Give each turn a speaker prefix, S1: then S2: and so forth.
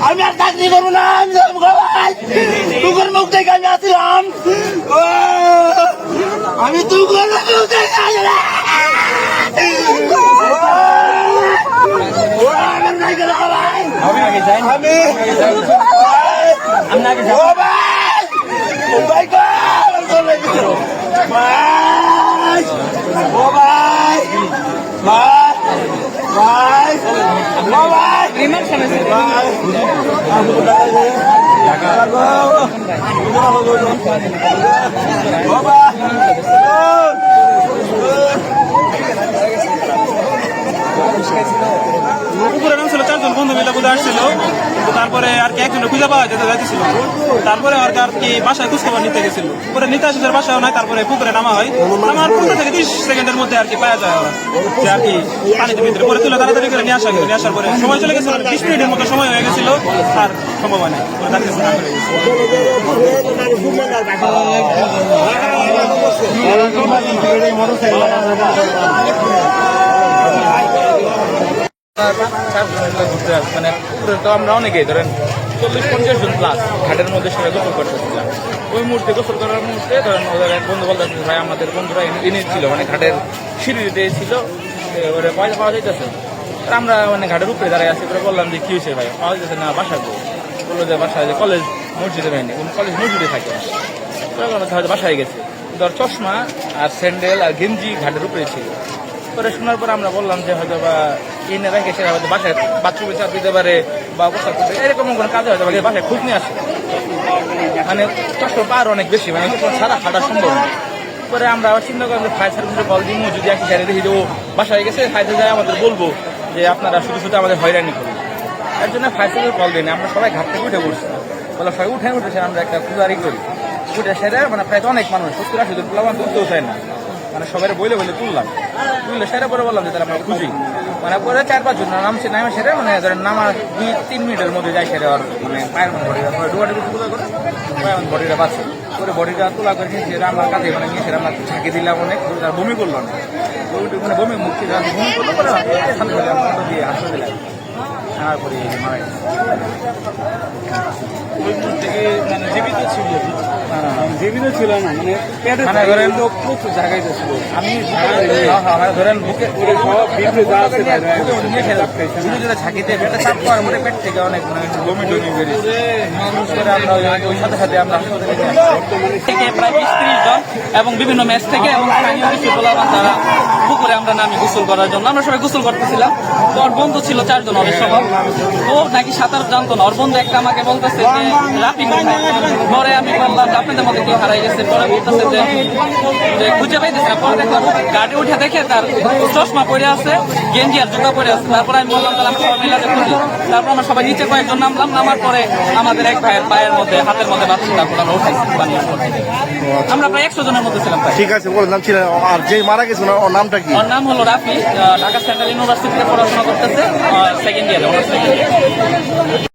S1: আমি আর চাকরি করবো না, তুকুর মুখ থেকে আমি আসলাম, আমি তুকুর মুখ থেকে আসলাম।
S2: পুকুরের নাম ছিল 4 জন বন্ধু মিলে বুঝে আসছিল, কিন্তু তারপরে আর কি একজনের খুঁজে পাওয়া যেতে যাচ্ছিল। তারপরে আর কি বাসায় খোঁজখবর নিতে গেছিল, পরে নিতে আসে বাসাও নাই। তারপরে পুকুরে নামা হয়, আমার 15 থেকে 30 সেকেন্ডের মধ্যে আর কি পাওয়া যায় ওরা, যে আর কি পানিতে ভিতরে পরে তুলে তাড়াতাড়ি করে নিয়ে আসা গেল। নিয়ে আসার পরে সময় চলে গেছিল, 20 মিনিটের মতো সময় হয়ে গেছিল, আর সম্ভব হয় না, তার কাছে না করে
S3: ঘুরতে মানে তো আমরা অনেকেই ধরেন 40-50 জন প্লাস ঘাটের মধ্যে সবাই গোসল করতেছিলাম। ওই মুহূর্তে গোসল করার মুহূর্তে ধরেন ওদের এক বন্ধু বলতে ভাই আমাদের বন্ধুরা এনে ছিল, মানে ঘাটের সিঁড়ি দিয়েছিল, ওরা পয়সা পাওয়া যাইতেছে। আমরা মানে ঘাটের উপরে দাঁড়ায় আছি, করে বললাম যে কি হয়েছে ভাই, পাওয়া যাচ্ছে না, বাসায় বললো যে বাসায় যে কলেজ মসজিদে হয়নি, কলেজ মসজিদে থাকে, হয়তো বাসায় গেছে। ধর চশমা আর স্যান্ডেল আর গেঞ্জি ঘাটের উপরে ছিল। পরে শোনার পর আমরা বললাম যে হয়তো বা এনে রেখে সেটা হয়তো বাসায় বাথরুমে চাপ দিতে পারে বা অবস্থা করতে এরকম কোনো কাজে হয়তো বাসায় খুঁজ নিয়ে আসে, মানে চশমা পাওয়ার অনেক বেশি, মানে সারা হাঁটা সম্ভব না। পরে আমরা আবার চিন্তা করলাম যে ফায়ার সার্ভিসে কল দিব, যদি একই সাইডে দেখি যে ও বাসায় গেছে, ফায়ার যায় আমাদের বলবো যে আপনারা শুধু শুধু আমাদের হয়রানি করুন। এর জন্য ফায়ার সার্ভিসে কল দিই না, আমরা সবাই ঘাট থেকে উঠে পড়ছি, বলে সবাই উঠেছে আমরা একটা খুঁজারি করি, উঠে সেরে মানে প্রায় অনেক মানুষ 70-80 জন প্লাবান তুলতেও চায় না, মানে সবাই বলে তুললাম, তুললে সেটা পরে বললাম যে তারা আমরা খুঁজি, মানে পরে 4-5 জন নামছে, নামে সেরে মানে ধরেন নামার 2-3 মিনিটের মধ্যে যাই সেরে আর মানে পায়ের মধ্যে বডিটা ডুবাডুবি তুলা করে পায়ের বডিটা বাঁচছে, করে বডিটা তোলা করে সেটা আমার কাছে মানে নিয়ে সেটা আমরা ঝাঁকি দিলাম অনেক, তার বমি করলো না, মানে বমি মুক্তি বমি করলো করে শান্তি করে দিয়ে হাসপাতালে দিলাম, তারপরে মারা গেছে। ওই থেকে মানে জীবিত ছিল, জীবিত ছিল না, মানে ধরেন প্রচুর জায়গায় ছিল, আমি ধরেন বুকে ঝাঁকিতে পেটে চাপ করার মধ্যে পেট থেকে অনেক মানে বমি টমি বেরিয়েছে, আমরা ওই সাথে সাথে আমরা
S4: থেকে প্রায় 20-30 জন এবং বিভিন্ন ম্যাচ থেকে এবং স্থানীয় কিছু পোলাপান তারা পুকুরে আমরা নামি গোসল করার জন্য, আমরা সবাই গোসল করতেছিলাম। তো ওর বন্ধু ছিল 4 জন, ওর স্বভাব ও নাকি সাঁতার জানতো না। ওর বন্ধু একটা আমাকে বলতেছে যে রাফি কোথায়, পরে আমি বললাম আপনাদের মধ্যে কেউ হারাই গেছে, পরে বলতেছে যে খুঁজে পাইতেছে না। পরে দেখলাম গাড়ি উঠে দেখে তার চশমা পরে আছে, গেঞ্জি আর জুতা পরে আছে। তারপরে আমি বললাম তাহলে আমরা সবাই মিলাতে খুঁজি। তারপর আমরা সবাই নিচে কয়েকজন নামলাম, নামার পরে আমাদের এক ভাইয়ের পায়ের মধ্যে হাতের মধ্যে বাচ্চা, তারপর আমরা উঠাইছি পানির মধ্যে। আমরা প্রায় 100 জনের মধ্যে ছিলাম।
S1: ঠিক আছে, ওর নাম ছিল, আর যে মারা গেছে ওর নামটা কি?
S4: ওর নাম হলো রাফি, ঢাকা সেন্ট্রাল ইউনিভার্সিটিতে পড়াশোনা করতেছে, সেকেন্ড ইয়ারে।